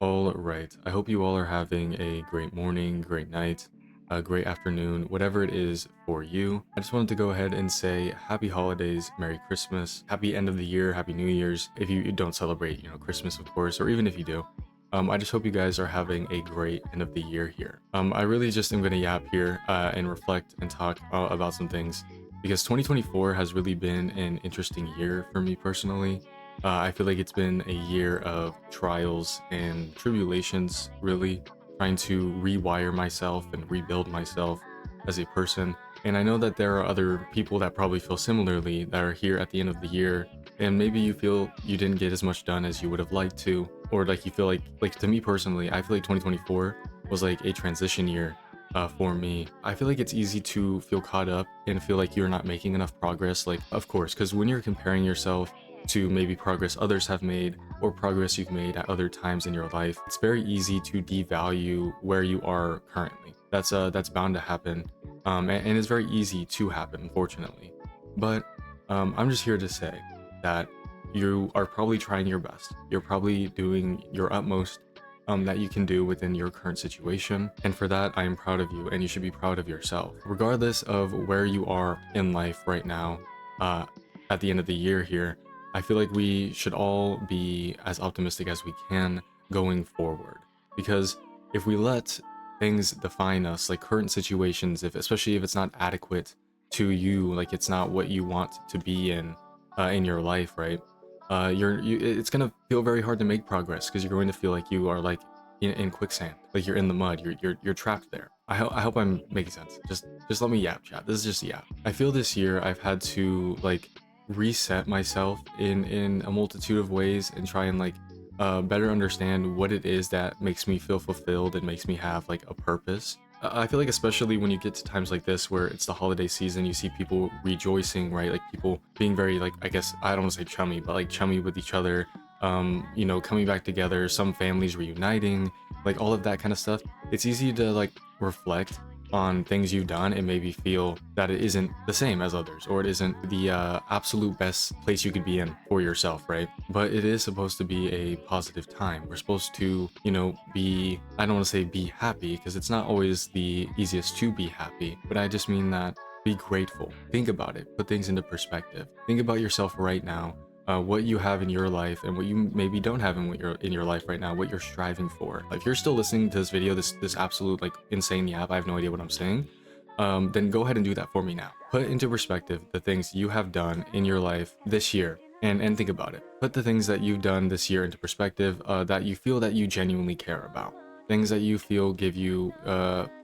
All right. I hope you all are having a great morning, great night, a great afternoon, whatever it is for you. I just wanted to go ahead and say happy holidays, Merry Christmas, happy end of the year, happy New Year's. If you don't celebrate, Christmas, of course, or even if you do. I just hope you guys are having a great end of the year here. I really just am going to yap here and reflect and talk about some things because 2024 has really been an interesting year for me personally. I feel like it's been a year of trials and tribulations, really trying to rewire myself and rebuild myself as a person. And I know that there are other people that probably feel similarly that are here at the end of the year, and maybe you feel you didn't get as much done as you would have liked to, or like you feel like to me personally, I feel like 2024 was like a transition year for me. I feel like it's easy to feel caught up and feel like you're not making enough progress. Like, of course, because when you're comparing yourself to maybe progress others have made or progress you've made at other times in your life, it's very easy to devalue where you are currently. That's bound to happen, and it's very easy to happen, unfortunately. But I'm just here to say that you are probably trying your best. You're probably doing your utmost that you can do within your current situation. And for that, I am proud of you, and you should be proud of yourself. Regardless of where you are in life right now, uh, at the end of the year here, I feel like we should all be as optimistic as we can going forward. Because if we let things define us, like current situations, if especially if it's not adequate to you, like it's not what you want to be in your life, right? It's gonna feel very hard to make progress because you're going to feel like you are like in quicksand, like you're in the mud, you're trapped there. I hope I'm making sense. Just let me yap, chat. This is just a yap. I feel this year I've had to like reset myself in a multitude of ways and try and like better understand what it is that makes me feel fulfilled and makes me have like a purpose. I feel like especially when you get to times like this where it's the holiday season, you see people rejoicing, right? Like people being very like, I guess I don't want to say chummy, but like chummy with each other, coming back together, some families reuniting, like all of that kind of stuff. It's easy to like reflect on things you've done and maybe feel that it isn't the same as others, or it isn't the absolute best place you could be in for yourself, right? But it is supposed to be a positive time. We're supposed to, be, I don't want to say be happy because it's not always the easiest to be happy, but I just mean that be grateful. Think about it, put things into perspective. Think about yourself right now, what you have in your life and what you maybe don't have in what you're in your life right now, what you're striving for. If you're still listening to this video, this absolute like insane yap, I have no idea what I'm saying. Then go ahead and do that for me now. Put into perspective the things you have done in your life this year, and think about it. Put the things that you've done this year into perspective, that you feel that you genuinely care about. Things that you feel give you,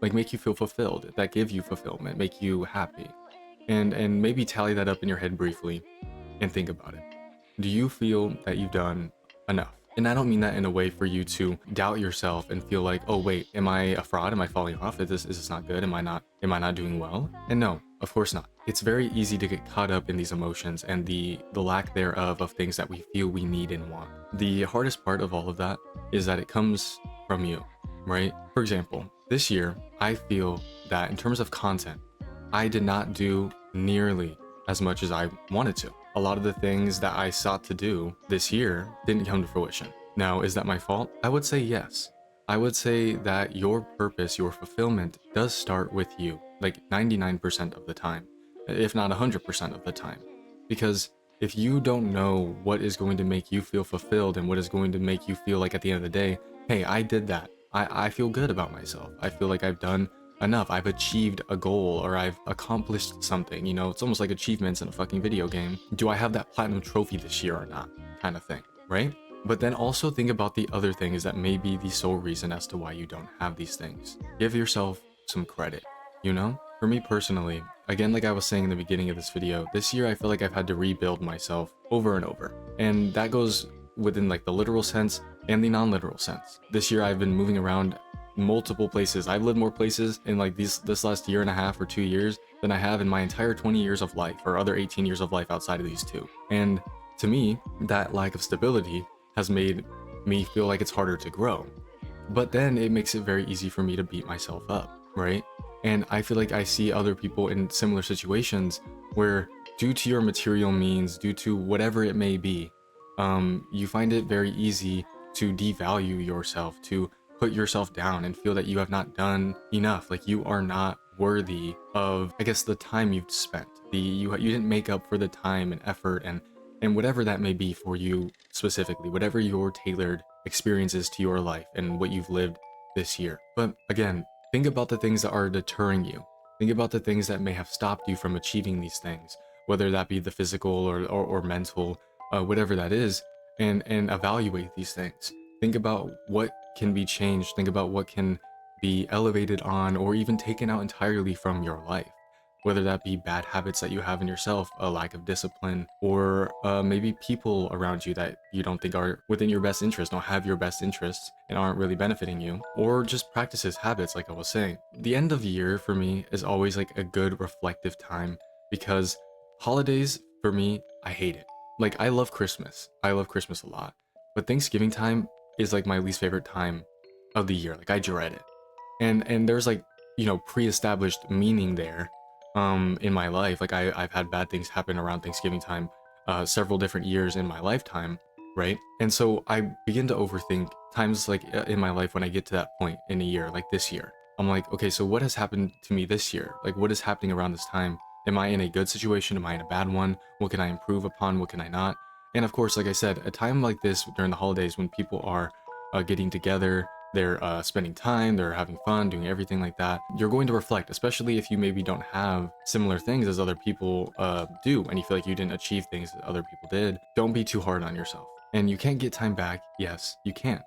like make you feel fulfilled, that give you fulfillment, make you happy, and maybe tally that up in your head briefly and think about it. Do you feel that you've done enough? And I don't mean that in a way for you to doubt yourself and feel like, oh wait, am I a fraud? Am I falling off? Is this not good? Am I not doing well? And no, of course not. It's very easy to get caught up in these emotions and the lack thereof of things that we feel we need and want. The hardest part of all of that is that it comes from you, right? For example, this year, I feel that in terms of content, I did not do nearly as much as I wanted to. A lot of the things that I sought to do this year didn't come to fruition. Now, is that my fault? I would say yes. I would say that your purpose, your fulfillment does start with you, like 99% of the time, if not 100% of the time. Because if you don't know what is going to make you feel fulfilled and what is going to make you feel like at the end of the day, hey, I did that. I feel good about myself. I feel like I've done enough. I've achieved a goal or I've accomplished something. It's almost like achievements in a fucking video game. Do I have that platinum trophy this year or not? Kind of thing, right? But then also think about the other things that may be the sole reason as to why you don't have these things. Give yourself some credit, For me personally, again, like I was saying in the beginning of this video, this year I feel like I've had to rebuild myself over and over. And that goes within like the literal sense and the non-literal sense. This year I've been moving around multiple places. I've lived more places in like this last year and a half or 2 years than I have in my entire 20 years of life or other 18 years of life outside of these two. And to me, that lack of stability has made me feel like it's harder to grow. But then it makes it very easy for me to beat myself up, right? And I feel like I see other people in similar situations where due to your material means, due to whatever it may be, you find it very easy to devalue yourself, to put yourself down and feel that you have not done enough, like you are not worthy of, I guess, the time you've spent. You didn't make up for the time and effort and whatever that may be for you specifically, whatever your tailored experiences to your life and what you've lived this year. But again, think about the things that are deterring you. Think about the things that may have stopped you from achieving these things, whether that be the physical or mental, whatever that is, and evaluate these things. Think about what can be changed. Think about what can be elevated on or even taken out entirely from your life, whether that be bad habits that you have in yourself, a lack of discipline, or maybe people around you that you don't think are within your best interest, don't have your best interests, and aren't really benefiting you, or just practices, habits, like I was saying. The end of the year for me is always like a good reflective time because holidays, for me, I hate it. Like, I love Christmas. I love Christmas a lot. But Thanksgiving time is like my least favorite time of the year. Like, I dread it. And there's like, pre-established meaning there in my life. Like I've had bad things happen around Thanksgiving time several different years in my lifetime, right? And so I begin to overthink times like in my life when I get to that point in a year, like this year. I'm like, okay, so what has happened to me this year? Like, what is happening around this time? Am I in a good situation? Am I in a bad one? What can I improve upon? What can I not? And of course, like I said, a time like this during the holidays when people are getting together, they're spending time, they're having fun, doing everything like that, you're going to reflect, especially if you maybe don't have similar things as other people do, and you feel like you didn't achieve things that other people did. Don't be too hard on yourself. And you can't get time back. Yes, you can.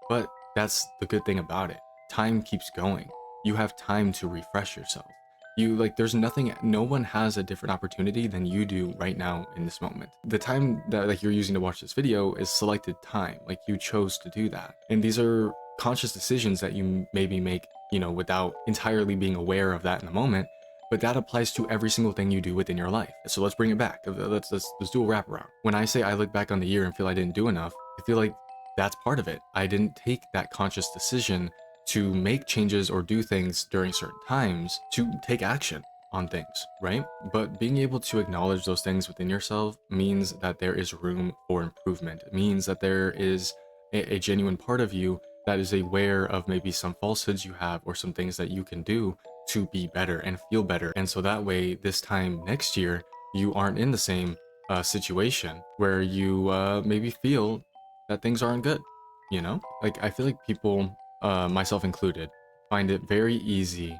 But that's the good thing about it. Time keeps going. You have time to refresh yourself. There's nothing, no one has a different opportunity than you do right now in this moment. The time that like you're using to watch this video is selected time. Like, you chose to do that. And these are conscious decisions that you maybe make, without entirely being aware of that in the moment, but that applies to every single thing you do within your life. So let's bring it back. Let's do a wraparound. When I say I look back on the year and feel I didn't do enough, I feel like that's part of it. I didn't take that conscious decision to make changes or do things during certain times to take action on things, right? But being able to acknowledge those things within yourself means that there is room for improvement. It means that there is a genuine part of you that is aware of maybe some falsehoods you have or some things that you can do to be better and feel better. And so that way, this time next year, you aren't in the same situation where you maybe feel that things aren't good, Like, I feel like people, myself included, find it very easy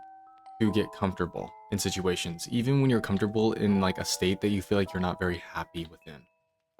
to get comfortable in situations, even when you're comfortable in like a state that you feel like you're not very happy within,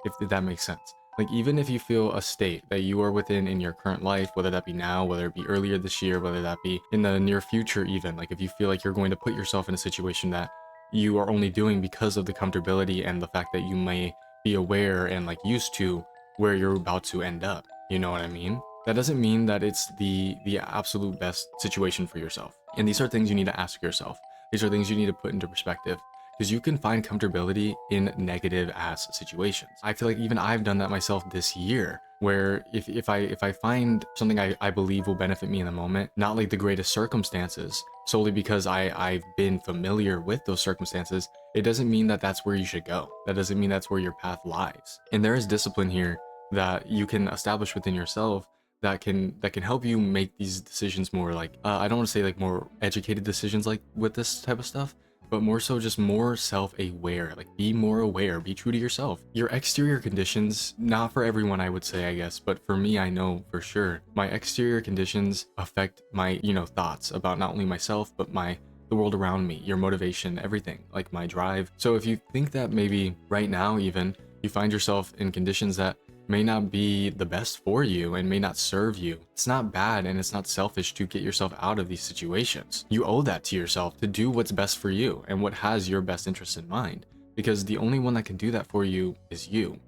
if that makes sense. Like, even if you feel a state that you are within in your current life, whether that be now, whether it be earlier this year, whether that be in the near future, even like if you feel like you're going to put yourself in a situation that you are only doing because of the comfortability and the fact that you may be aware and like used to where you're about to end up, you know what I mean? That doesn't mean that it's the absolute best situation for yourself. And these are things you need to ask yourself. These are things you need to put into perspective, because you can find comfortability in negative ass situations. I feel like even I've done that myself this year, where if I find something I believe will benefit me in the moment, not like the greatest circumstances, solely because I've been familiar with those circumstances, it doesn't mean that that's where you should go. That doesn't mean that's where your path lies. And there is discipline here that you can establish within yourself that can help you make these decisions more like I don't want to say like more educated decisions like with this type of stuff, but more so just more self-aware. Like, be more aware, be true to yourself. Your exterior conditions, not for everyone I would say, I guess, but for me, I know for sure my exterior conditions affect my thoughts about not only myself but the world around me, your motivation, everything, like my drive. So if you think that maybe right now even you find yourself in conditions that may not be the best for you and may not serve you, it's not bad and it's not selfish to get yourself out of these situations. You owe that to yourself to do what's best for you and what has your best interest in mind, because the only one that can do that for you is you.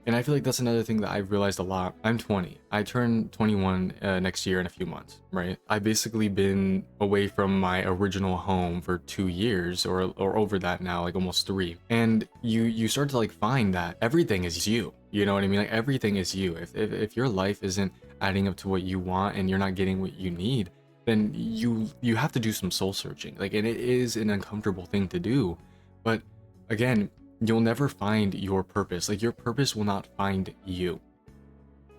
And I feel like that's another thing that I've realized a lot. I'm 20. I turn 21 next year in a few months, right? I've basically been away from my original home for 2 years or over that now, like almost 3. And you start to like find that everything is you. You know what I mean? Like, everything is you. If your life isn't adding up to what you want and you're not getting what you need, then you have to do some soul searching. Like, and it is an uncomfortable thing to do. But again, you'll never find your purpose. Like, your purpose will not find you.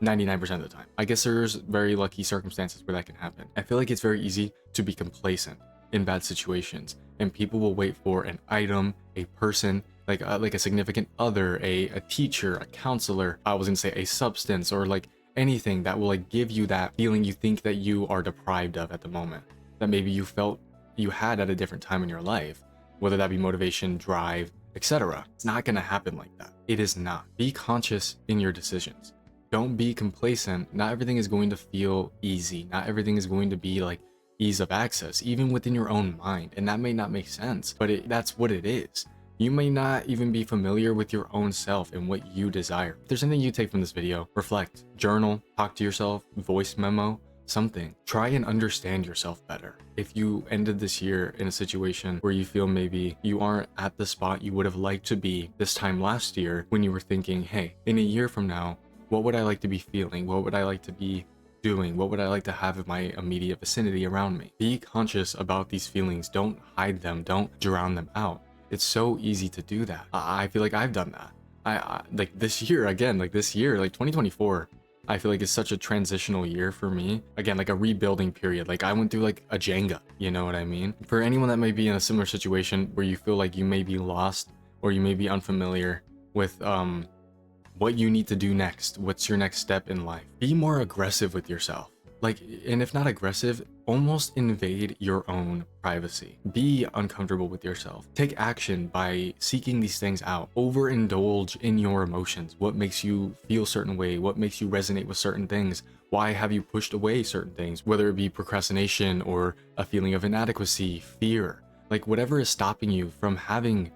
99% of the time. I guess there's very lucky circumstances where that can happen. I feel like it's very easy to be complacent in bad situations, and people will wait for an item, a person, like a significant other, a teacher, a counselor, I was gonna say a substance, or like anything that will like give you that feeling you think that you are deprived of at the moment, that maybe you felt you had at a different time in your life, whether that be motivation, drive, etc. It's not gonna happen like that. It is not. Be conscious in your decisions. Don't be complacent. Not everything is going to feel easy. Not everything is going to be like ease of access, even within your own mind. And that may not make sense, but that's what it is. You may not even be familiar with your own self and what you desire. If there's anything you take from this video, reflect, journal, talk to yourself, voice memo, something. Try and understand yourself better. If you ended this year in a situation where you feel maybe you aren't at the spot you would have liked to be this time last year, when you were thinking, hey, in a year from now, what would I like to be feeling? What would I like to be doing? What would I like to have in my immediate vicinity around me? Be conscious about these feelings. Don't hide them. Don't drown them out. It's so easy to do that. I feel like I've done that. I like this year, again, like this year, like 2024, I feel like it's such a transitional year for me. Again, like a rebuilding period. Like I went through like a Jenga, you know what I mean? For anyone that may be in a similar situation where you feel like you may be lost or you may be unfamiliar with what you need to do next, what's your next step in life, be more aggressive with yourself. Like, and if not aggressive, almost invade your own privacy. Be uncomfortable with yourself. Take action by seeking these things out. Overindulge in your emotions. What makes you feel a certain way? What makes you resonate with certain things? Why have you pushed away certain things? Whether it be procrastination or a feeling of inadequacy, fear, like whatever is stopping you from having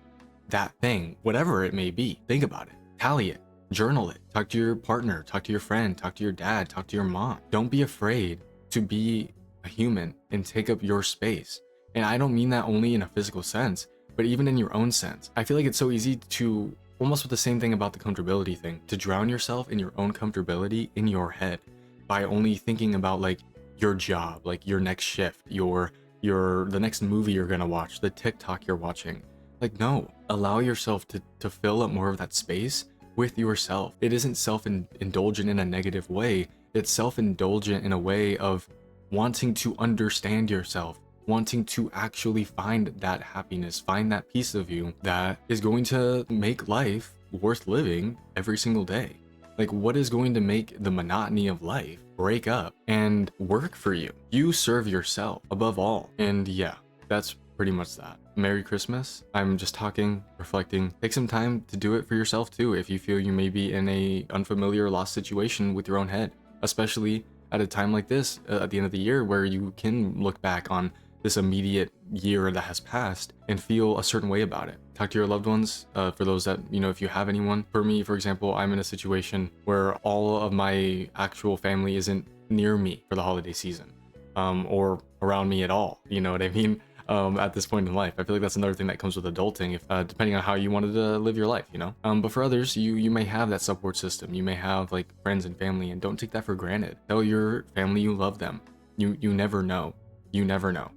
that thing, whatever it may be, think about it, tally it. Journal it. Talk to your partner, talk to your friend, talk to your dad, talk to your mom. Don't be afraid to be a human and take up your space. And I don't mean that only in a physical sense, but even in your own sense. I feel like it's so easy to, almost with the same thing about the comfortability thing, to drown yourself in your own comfortability in your head by only thinking about like your job, like your next shift, the next movie you're gonna watch, the TikTok you're watching. Like, no, allow yourself to fill up more of that space with yourself. It isn't self-indulgent in a negative way. It's self-indulgent in a way of wanting to understand yourself, wanting to actually find that happiness, find that piece of you that is going to make life worth living every single day. Like, what is going to make the monotony of life break up and work for you? You serve yourself above all. And yeah, that's pretty much that. Merry Christmas. I'm just talking, reflecting. Take some time to do it for yourself too if you feel you may be in a unfamiliar lost situation with your own head, especially at a time like this at the end of the year where you can look back on this immediate year that has passed and feel a certain way about it. Talk to your loved ones, for those that, you know, if you have anyone. For me, for example, I'm in a situation where all of my actual family isn't near me for the holiday season, or around me at all, you know what I mean? At this point in life. I feel like that's another thing that comes with adulting, if depending on how you wanted to live your life, you know. But for others, you may have that support system. You may have like friends and family, and don't take that for granted. Tell your family you love them. You never know. You never know.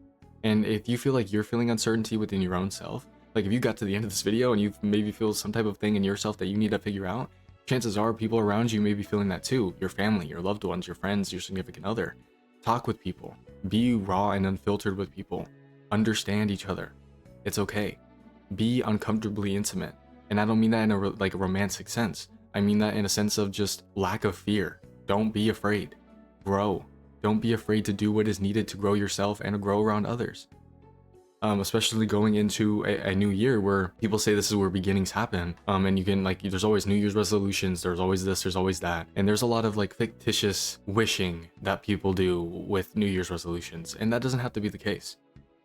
And if you feel like you're feeling uncertainty within your own self, like if you got to the end of this video and you maybe feel some type of thing in yourself that you need to figure out, chances are people around you may be feeling that too. Your family, your loved ones, your friends, your significant other. Talk with people. Be raw and unfiltered with people. Understand each other. It's okay. Be uncomfortably intimate. And I don't mean that in a romantic sense. I mean that in a sense of just lack of fear. Don't be afraid. Grow. Don't be afraid to do what is needed to grow yourself and to grow around others. Especially going into a new year where people say this is where beginnings happen. And you can there's always New Year's resolutions, there's always this, there's always that. And there's a lot of like fictitious wishing that people do with New Year's resolutions. And that doesn't have to be the case.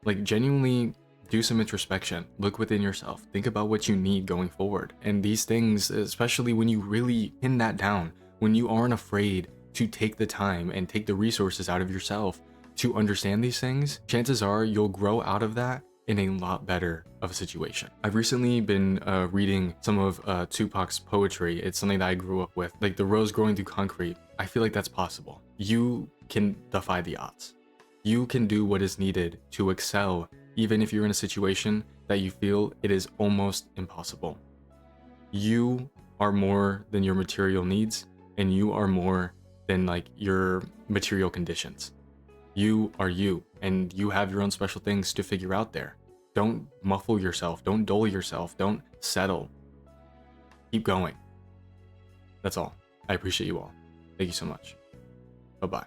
Like, genuinely do some introspection, look within yourself, think about what you need going forward. And these things, especially when you really pin that down, when you aren't afraid to take the time and take the resources out of yourself to understand these things, chances are you'll grow out of that in a lot better of a situation. I've recently been reading some of Tupac's poetry. It's something that I grew up with, like the rose growing through concrete. I feel like that's possible. You can defy the odds. You can do what is needed to excel, even if you're in a situation that you feel it is almost impossible. You are more than your material needs. and you are more than like your material conditions. You are you, and you have your own special things to figure out there. Don't muffle yourself, don't dull yourself, don't settle. Keep going. That's all. I appreciate you all. Thank you so much. Bye bye.